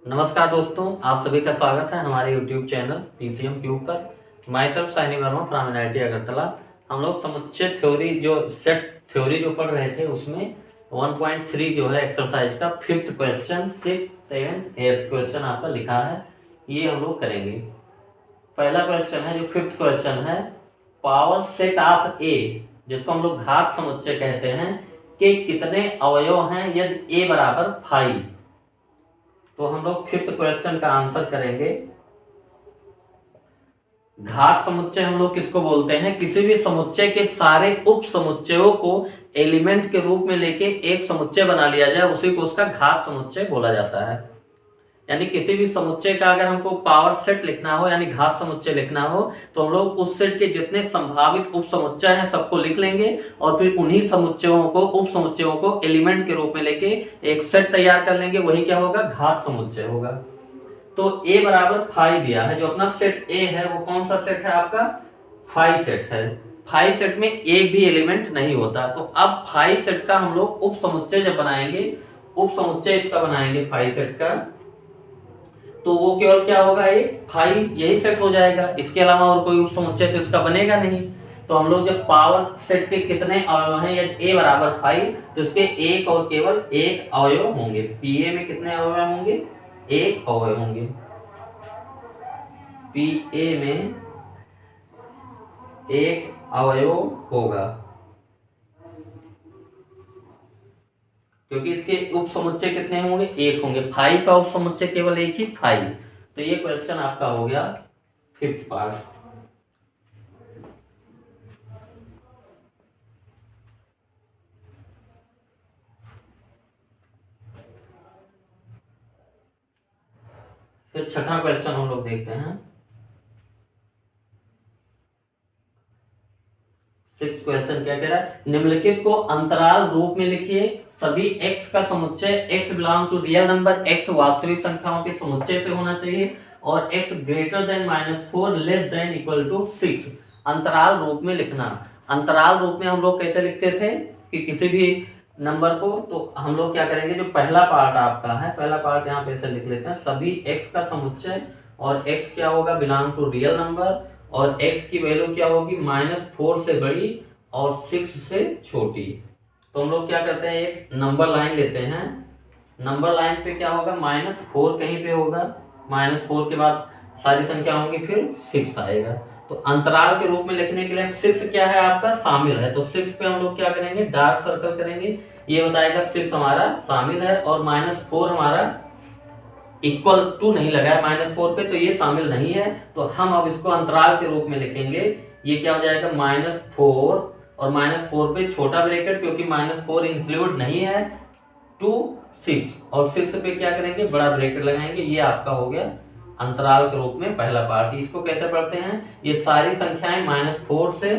नमस्कार दोस्तों, आप सभी का स्वागत है हमारे YouTube चैनल PCM क्यूब पर। Myself Saini Verma from NIT Agartala. हम लोग समुच्चय थ्योरी जो सेट थ्योरी जो पढ़ रहे थे उसमें 1.3 जो है एक्सरसाइज का 5th question 6th 7th 8th question आपका लिखा है, ये हम लोग करेंगे। पहला क्वेश्चन है जो 5th क्वेश्चन है, पावर सेट ऑफ ए जिसको हम लोग घात समुच्चय कहते हैं कि कितने अवयव हैं यदि a बराबर 5। तो हम लोग 5th क्वेश्चन का आंसर करेंगे। घात समुच्चय हम लोग किसको बोलते हैं? किसी भी समुच्चय के सारे उप समुच्चयों को एलिमेंट के रूप में लेके एक समुच्चय बना लिया जाए, उसी को उसका घात समुच्चय बोला जाता है। यानी किसी भी समुच्चय का अगर हमको पावर सेट लिखना हो यानी घात समुच्चय लिखना हो तो हम लोग उस सेट के जितने संभावित उप समुच्चय हैं सबको लिख लेंगे और फिर उन्हीं समुच्चयों को उप समुच्चयों को एलिमेंट के रूप में लेके एक सेट तैयार कर लेंगे, वही क्या होगा? घात समुच्चय होगा। तो a बराबर 5 दिया है, जो अपना सेट a है वो कौन सा सेट है? आपका 5 सेट है। 5 सेट में एक भी एलिमेंट नहीं होता। तो अब 5 सेट का हम लोग उप समुच्चय जब बनाएंगे, उप समुच्चय इसका बनाएंगे 5 सेट का, तो वो केवल क्या होगा? एक 5 यही सेट हो जाएगा, इसके अलावा और कोई उप समुच्चय तो इसका बनेगा नहीं। तो हम लोग जब पावर सेट के कितने अवयव हैं यदि a बराबर 5 तो इसके एक और केवल एक अवयव होंगे। Pa में कितने अवयव होंगे? एक अवयव होंगे। Pa में एक अवयव होगा क्योंकि इसके उप समुच्चय कितने होंगे? एक होंगे। 5 का उप समुच्चय केवल एक ही 5। तो ये क्वेश्चन आपका हो गया 5th पार्ट। फिर छठा क्वेश्चन हम लोग देखते हैं। 6th क्वेश्चन क्या कह रहा है? निम्नलिखित को अंतराल रूप में लिखिए। सभी x का समुच्चय x belong to real number, x वास्तविक संख्याओं के समुच्चय से होना चाहिए और x greater than -4 less than equal to 6। अंतराल रूप में लिखना। अंतराल रूप में हम लोग कैसे लिखते थे कि किसी भी नंबर को, तो हम लोग क्या करेंगे, जो पहला पार्ट आपका है, पहला पार्ट यहाँ पे ऐसे लिख लेते हैं, सभी x का समुच्चय और x क्या होगा? बिलोंग टू रियल नंबर और x की वैल्यू क्या होगी? -4 से बड़ी और 6 से छोटी। तो हम लोग क्या करते हैं, एक नंबर लाइन लेते हैं। नंबर लाइन पे क्या होगा? -4 कहीं पे होगा, -4 के बाद सारी संख्या होंगी, फिर 6 आएगा। तो अंतराल के रूप में लिखने के लिए 6 क्या है आपका? शामिल है। तो 6 पे हम लोग क्या करेंगे? डार्क सर्कल करेंगे, ये बताएगा 6 हमारा शामिल है और -4 हमारा इक्वल टू नहीं लगा है -4 पे, तो ये शामिल नहीं है। तो हम अब इसको अंतराल के रूप में लिखेंगे। ये क्या हो जाएगा? -4 और -4 पे छोटा ब्रैकेट, क्योंकि -4 इंक्लूड नहीं है, 2 6 और 6 पे क्या करेंगे? बड़ा ब्रैकेट लगाएंगे। ये आपका हो गया अंतराल के रूप में पहला पार्ट। इसको कैसे पढ़ते हैं? ये सारी संख्याएं -4 से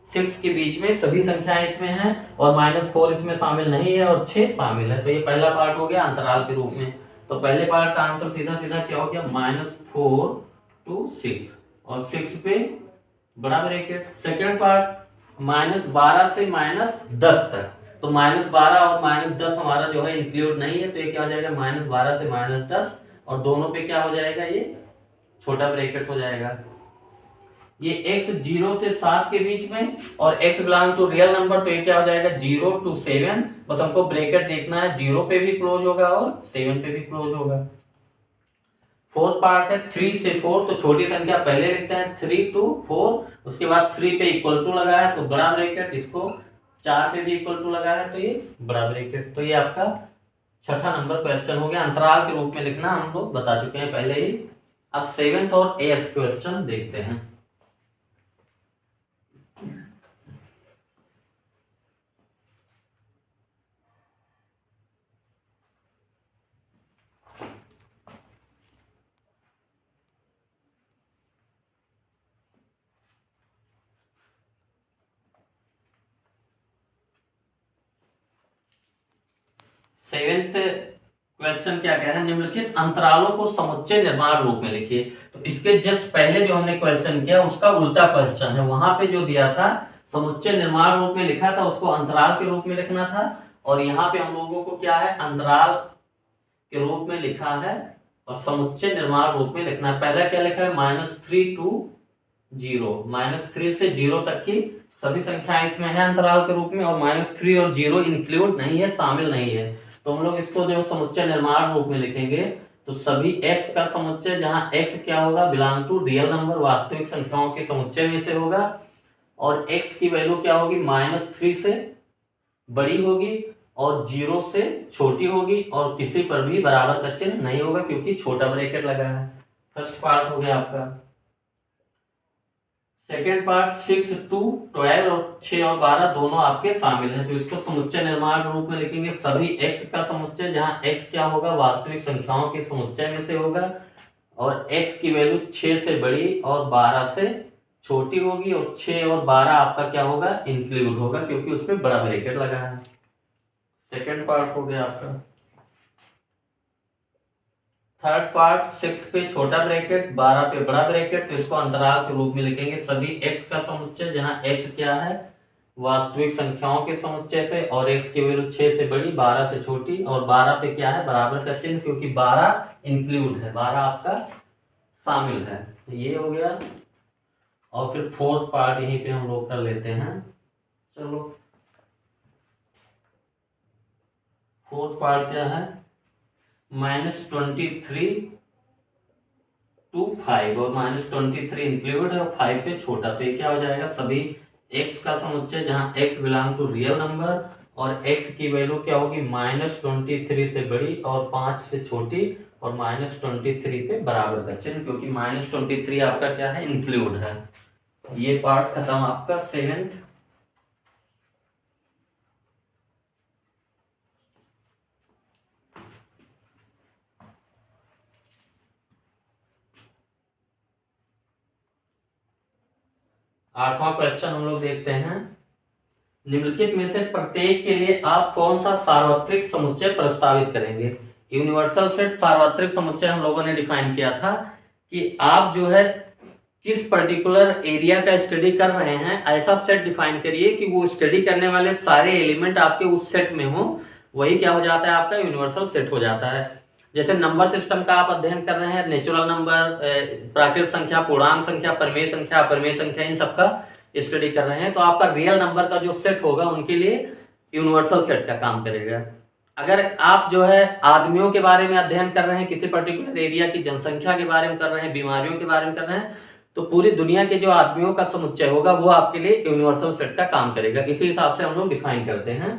6 के बीच में सभी संख्याएं इसमें हैं और -4 इसमें शामिल नहीं है और 6 शामिल है। तो ये पहला पार्ट हो गया अंतराल के रूप में। तो पहले पार्ट का आंसर सीधा सीधा क्या हो गया? -4 to 6 और 6 पे बड़ा ब्रैकेट। सेकेंड पार्ट -12 से -10 तक, तो -12 और -10 हमारा जो है इंक्लूड नहीं है, तो ये क्या हो जाएगा? -12 से -10 और दोनों पे क्या हो जाएगा? ये छोटा ब्रैकेट हो जाएगा। ये x 0 से 7 के बीच में और x belong to real number, तो ये क्या हो जाएगा? 0 to 7। बस हमको ब्रैकेट देखना है, 0 पे भी क्लोज होगा और 7 पे भी क्लोज होगा। फोर्थ पार्ट है 3 से 4, तो छोटी संख्या पहले लिखते हैं 3 to 4, उसके बाद 3 पे इक्वल टू लगा है तो बड़ा ब्रैकेट, इसको 4 पे भी इक्वल टू लगा है तो ये बड़ा ब्रैकेट। तो ये आपका छठा नंबर क्वेश्चन हो गया। अंतराल के रूप में लिखना हम लोग बता चुके हैं पहले ही। अब 7th और 8th क्वेश्चन देखते हैं। सेवेंथ क्वेश्चन क्या कह रहा है? निम्नलिखित अंतरालों को समुच्चय निर्माण रूप में लिखिए। तो इसके जस्ट पहले जो हमने क्वेश्चन किया उसका उल्टा क्वेश्चन है। वहां पे जो दिया था समुच्चय निर्माण रूप में लिखा था, उसको अंतराल के रूप में लिखना था और यहाँ पे हम लोगों को क्या है? अंतराल के रूप में लिखा है और समुच्चय निर्माण रूप में लिखना है। पहला क्या लिखा है, -3 to 0, -3 से 0 तक की सभी संख्याएं इसमें है अंतराल के रूप में, और -3 और 0 इंक्लूड नहीं है, शामिल नहीं है। तो हम लोग इसको जो समुच्चय निर्माण रूप में लिखेंगे तो सभी x का समुच्चय, जहां x क्या होगा, बिलोंग टू रियल नंबर, वास्तविक संख्याओं के समुच्चय में से होगा, और x की वैल्यू क्या होगी, -3 से बड़ी होगी और 0 से छोटी होगी, और किसी पर भी बराबर का चिन्ह नहीं होगा क्योंकि छोटा ब्रैकेट लगा है। फर्स्ट पार्ट हो गया आपका। सेकेंड पार्ट 6 to 12 और 6 और 12 दोनों आपके शामिल है, तो इसको समुच्चय निर्माण रूप में लिखेंगे सभी x का समुच्चय, जहां x क्या होगा, वास्तविक संख्याओं के समुच्चय में से होगा, और x की वैल्यू 6 से बड़ी और 12 से छोटी होगी, और 6 और 12 आपका क्या होगा, इंक्लूड होगा क्योंकि उसमें बड़ा ब्रैकेट लगा है। सेकेंड पार्ट हो गया आपका। थर्ड पार्ट 6 पे छोटा ब्रैकेट, 12 पे बड़ा ब्रैकेट, तो इसको अंतराल के रूप में लिखेंगे सभी x का समुच्चय, जहां x क्या है, वास्तविक संख्याओं के समुच्चय से, और x की वैल्यू 6 से बड़ी 12 से छोटी, और 12 पे क्या है, बराबर का चिन्ह, क्योंकि 12 इंक्लूड है, 12 आपका शामिल है। तो ये हो गया। और फिर फोर्थ पार्ट यहीं पे हम लोग कर लेते हैं। चलो फोर्थ पार्ट क्या है, -23 to 5, और -23 इंक्लूड है और 5 पे छोटा, तो ये क्या हो जाएगा, सभी x का समुच्चय जहां x belong to real number, और x की वैल्यू क्या होगी, -23 से बड़ी और 5 से छोटी, और -23 पे बराबर का चिन्ह, क्योंकि -23 आपका क्या है, इंक्लूड है। ये पार्ट खत्म आपका सेवेंथ। आठवां क्वेश्चन हम लोग देखते हैं। निम्नलिखित में से प्रत्येक के लिए आप कौन सा सार्वत्रिक समुच्चय प्रस्तावित करेंगे। यूनिवर्सल सेट सार्वत्रिक समुच्चय हम लोगों ने डिफाइन किया था कि आप जो है किस पर्टिकुलर एरिया का स्टडी कर रहे हैं, ऐसा सेट डिफाइन करिए कि वो स्टडी करने वाले सारे एलिमेंट आपके उस सेट में हो, वही क्या हो जाता है, आपका यूनिवर्सल सेट हो जाता है। जैसे नंबर सिस्टम का आप अध्ययन कर रहे हैं, नेचुरल नंबर, प्राकृत संख्या, पूर्णांक संख्या, परिमेय संख्या, अपरिमेय संख्या, इन सबका स्टडी कर रहे हैं, तो आपका रियल नंबर का जो सेट होगा उनके लिए यूनिवर्सल सेट का काम करेगा। अगर आप जो है आदमियों के बारे में अध्ययन कर रहे हैं, किसी पर्टिकुलर एरिया की जनसंख्या के बारे में कर रहे हैं, बीमारियों के बारे में कर रहे हैं, तो पूरी दुनिया के जो आदमियों का समुच्चय होगा वो आपके लिए यूनिवर्सल सेट का काम करेगा। इसी हिसाब से हम लोग डिफाइन करते हैं।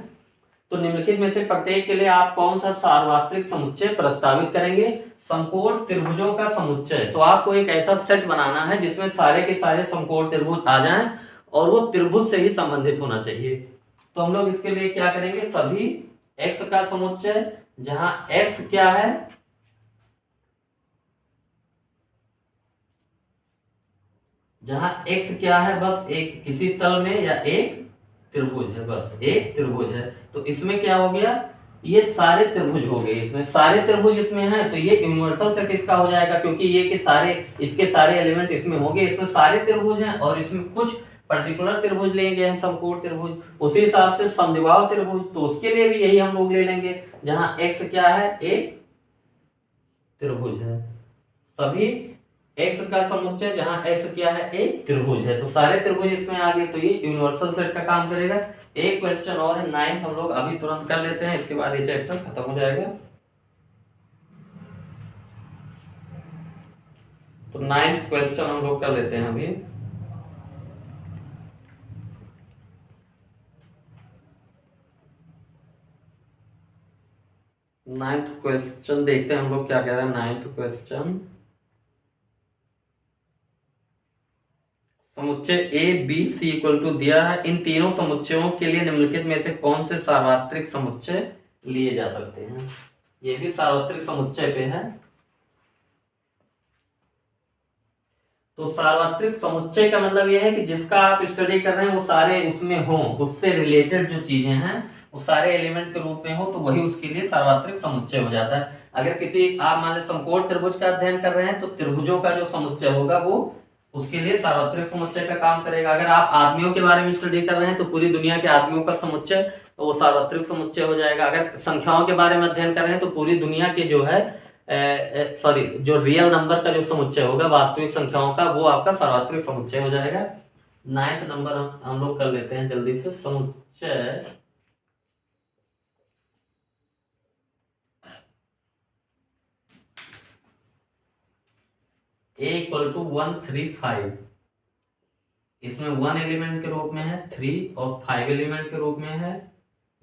तो निम्नलिखित में से प्रत्येक के लिए आप कौन सा सार्वत्रिक समुच्चय प्रस्तावित करेंगे। समकोण त्रिभुजों का समुच्चय, तो आपको एक ऐसा सेट बनाना है जिसमें सारे के सारे समकोण त्रिभुज आ जाएं और वो त्रिभुज से ही संबंधित होना चाहिए। तो हम लोग इसके लिए क्या करेंगे, सभी x का समुच्चय जहां x क्या है, जहां x क्या है, बस एक किसी तल में या एक त्रिभुज है, बस एक त्रिभुज है, तो इसमें क्या हो गया, ये सारे त्रिभुज हो गए, इसमें सारे त्रिभुज इसमें हैं, तो ये यूनिवर्सल सेट इसका हो जाएगा, क्योंकि ये के सारे इसके सारे एलिमेंट इसमें होंगे, इसमें सारे त्रिभुज हैं, और इसमें कुछ पर्टिकुलर त्रिभुज लेंगे हैं, समकोण त्रिभुज, उसी हिसाब से समद्विबाहु त्रिभुज, तो उसके लिए भी यही हम लोग ले लेंगे, जहां x क्या है, एक त्रिभुज है, सभी x का समुच्चय जहां x क्या है, एक त्रिभुज है, तो सारे त्रिभुज इसमें आ गए, तो ये यूनिवर्सल सेट का काम करेगा। एक क्वेश्चन और है, 9th हम लोग अभी तुरंत कर लेते हैं, इसके बाद ये चैप्टर खत्म हो जाएगा। तो 9th क्वेश्चन हम लोग कर लेते हैं अभी। नाइन्थ क्वेश्चन देखते हैं हम लोग क्या कह रहे हैं। 9th क्वेश्चन, समुच्चय A B C equal to दिया है, इन तीनों समुच्चयों के लिए निम्नलिखित में से कौन से सार्वत्रिक समुच्चय लिए जा सकते हैं। ये भी सार्वत्रिक समुच्चय पे है। तो सार्वत्रिक समुच्चय का मतलब यह है कि जिसका आप स्टडी कर रहे हैं वो सारे उसमें हो, उससे रिलेटेड जो चीजें हैं वो सारे एलिमेंट के रूप में हो, तो वही उसके लिए सार्वत्रिक समुच्चय हो जाता है। अगर किसी आप मान लीजिए समकोण त्रिभुज का अध्ययन कर रहे हैं, तो त्रिभुजों का जो समुच्चय होगा वो उसके लिए सार्वत्रिक समुच्चय का काम करेगा। अगर आप आदमियों के बारे में स्टडी कर रहे हैं, तो पूरी दुनिया के आदमियों का समुच्चय, तो वो सार्वत्रिक समुच्चय हो जाएगा। अगर संख्याओं के बारे में अध्ययन कर रहे हैं, तो पूरी दुनिया के जो है सॉरी, जो रियल नंबर का जो समुच्चय होगा वास्तविक संख्याओं का, वो आपका सार्वत्रिक समुच्चय हो जाएगा। 9th नंबर हम लोग कर लेते हैं जल्दी से। समुच्चय A इक्वल टू 135, इसमें 1 एलिमेंट के रूप में है, 3 और 5 एलिमेंट के रूप में है।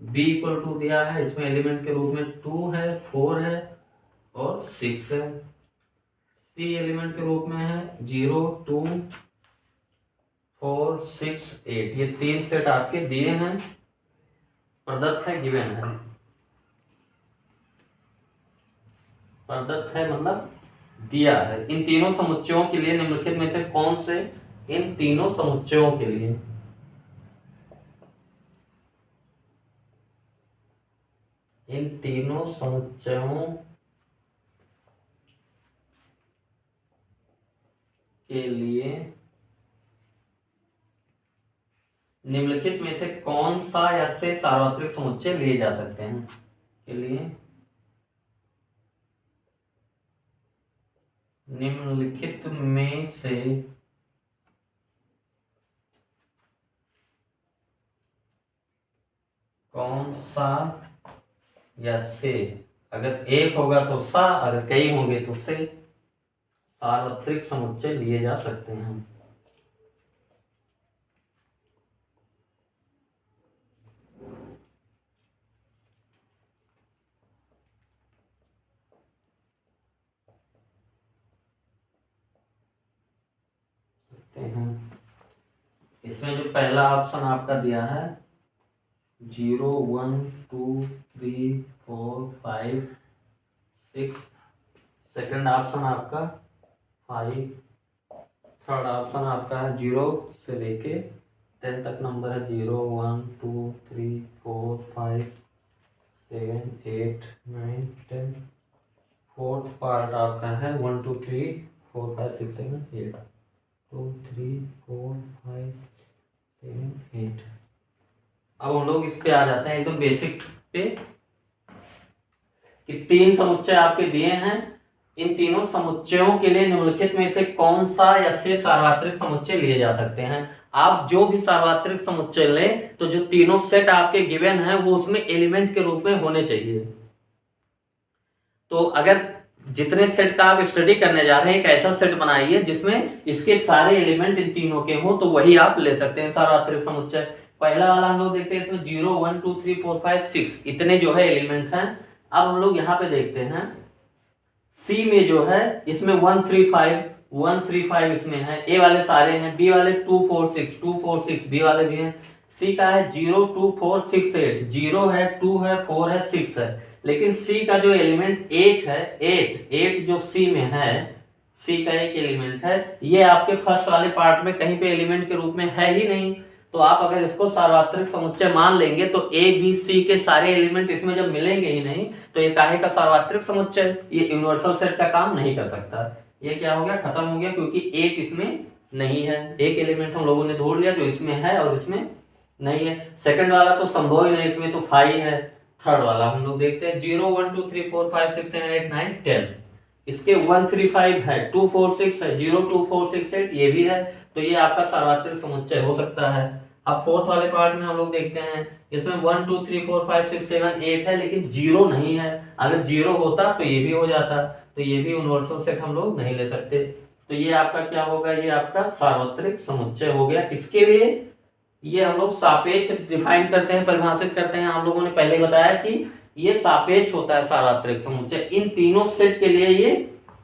B इक्वल टू दिया है, इसमें एलिमेंट के रूप में 2 है, 4 है और 6 है। C एलिमेंट के रूप में है 0, 2, 4, 6, 8। ये 3 सेट आपके दिए हैं, प्रदत्त है, गिवन है। प्रदत्त है मतलब दिया है। इन तीनों समुच्चयों के लिए निम्नलिखित में से कौन से, इन तीनों समुच्चयों के लिए, इन तीनों समुच्चयों के लिए निम्नलिखित में से कौन सा या से सार्वत्रिक समुच्चय लिए जा सकते हैं, के लिए निम्नलिखित में से कौन सा या से, अगर एक होगा तो सा, अगर कई होंगे तो से, सार्वत्रिक समुच्चय लिए जा सकते हैं। इसमें जो पहला ऑप्शन आपका दिया है 0, 1, 2, 3, 4, 5, 6, सेकंड ऑप्शन आपका 5, थर्ड ऑप्शन आपका है 0 से लेके 10 तक नंबर है 0, 1, 2, 3, 4, 5, 7, 8, 9, 10। फोर्थ पार्ट आपका है 1, 2, 3, 4, 5, 6, 7, 8, 2, 3, 4, 5, 7, 8। अब हम लोग इस पे आ जाते हैं एकदम बेसिक पे, कि 3 समुच्चय आपके दिए हैं। इन तीनों समुच्चयों के लिए निम्नलिखित में से कौन सा या से सार्वत्रिक समुच्चय लिए जा सकते हैं। आप जो भी सार्वत्रिक समुच्चय लें तो जो तीनों सेट आपके गिवन है वो उसमें एलिमेंट के रूप में होने चाहिए। तो अगर जितने सेट का आप स्टडी करने जा रहे हैं, एक ऐसा सेट बनाइए जिसमें इसके सारे एलिमेंट इन तीनों के हों, तो वही आप ले सकते हैं सार्वत्रिक समुच्चय। पहला वाला हम लोग देखते हैं, इसमें 0, 1, 2, 3, 4, 5, 6 इतने जो है एलिमेंट हैं। अब हम लोग यहाँ पे देखते हैं सी में जो है, इसमें 135 इसमें है, ए वाले सारे हैं, बी वाले 246 बी वाले भी हैं। सी का है 0, 2, 4, 6, 8, 0 है, 2 है, 4 है, 6 है। लेकिन सी का जो एलिमेंट 8 है, 8 जो सी में है, सी का एक एलिमेंट है, ये आपके फर्स्ट वाले पार्ट में कहीं पे एलिमेंट के रूप में है ही नहीं। तो आप अगर इसको सार्वत्रिक समुच्चय मान लेंगे तो ए बी सी के सारे एलिमेंट इसमें जब मिलेंगे ही नहीं, तो ये काहे का सार्वत्रिक समुच्चय, ये यूनिवर्सल सेट का काम नहीं कर सकता। ये क्या हो गया, खत्म हो गया, क्योंकि 8 इसमें नहीं है। एक एलिमेंट हम लोगों ने ढूंढ लिया जो इसमें है और इसमें नहीं है। सेकंड वाला तो संभव ही नहीं, इसमें तो 5 है। थर्ड वाला हम लोग देखते हैं 0, 1, 2, 3, 4, 5, 6, 7, 8, 9, 10। इसके 135 है, 246 है, 0, 2, 4, 6, 8 ये भी है। तो ये आपका सार्वत्रिक समुच्चय हो सकता है। अब फोर्थ वाले पार्ट में हम लोग देखते हैं, इसमें 1, 2, 3, 4, 5, 6, 7, 8 है, लेकिन 0 नहीं है। अगर 0 होता तो ये भी हो जाता, तो ये भी यूनिवर्सल सेट हम लोग नहीं ले सकते। तो ये आपका क्या होगा, ये आपका सार्वत्रिक समुच्चय हो गया। किसके लिए, ये हम लोग सापेक्ष डिफाइन करते हैं, परिभाषित करते हैं। आप लोगों ने पहले बताया कि ये सापेक्ष होता है सार्वत्रिक समुच्चय। इन तीनों सेट के लिए ये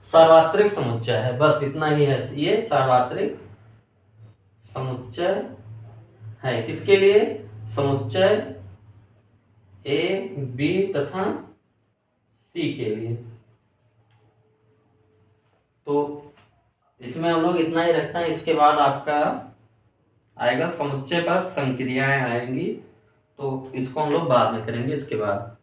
सार्वत्रिक समुच्चय है, बस इतना ही है, ये सार्वत्रिक समुच्चय है। किसके लिए, समुच्चय ए बी तथा सी के लिए। तो इसमें हम लोग इतना ही रखते हैं। इसके बाद आपका आएगा समुच्चय पर संक्रियाएं आएंगी, तो इसको हम लोग बाद में करेंगे इसके बाद।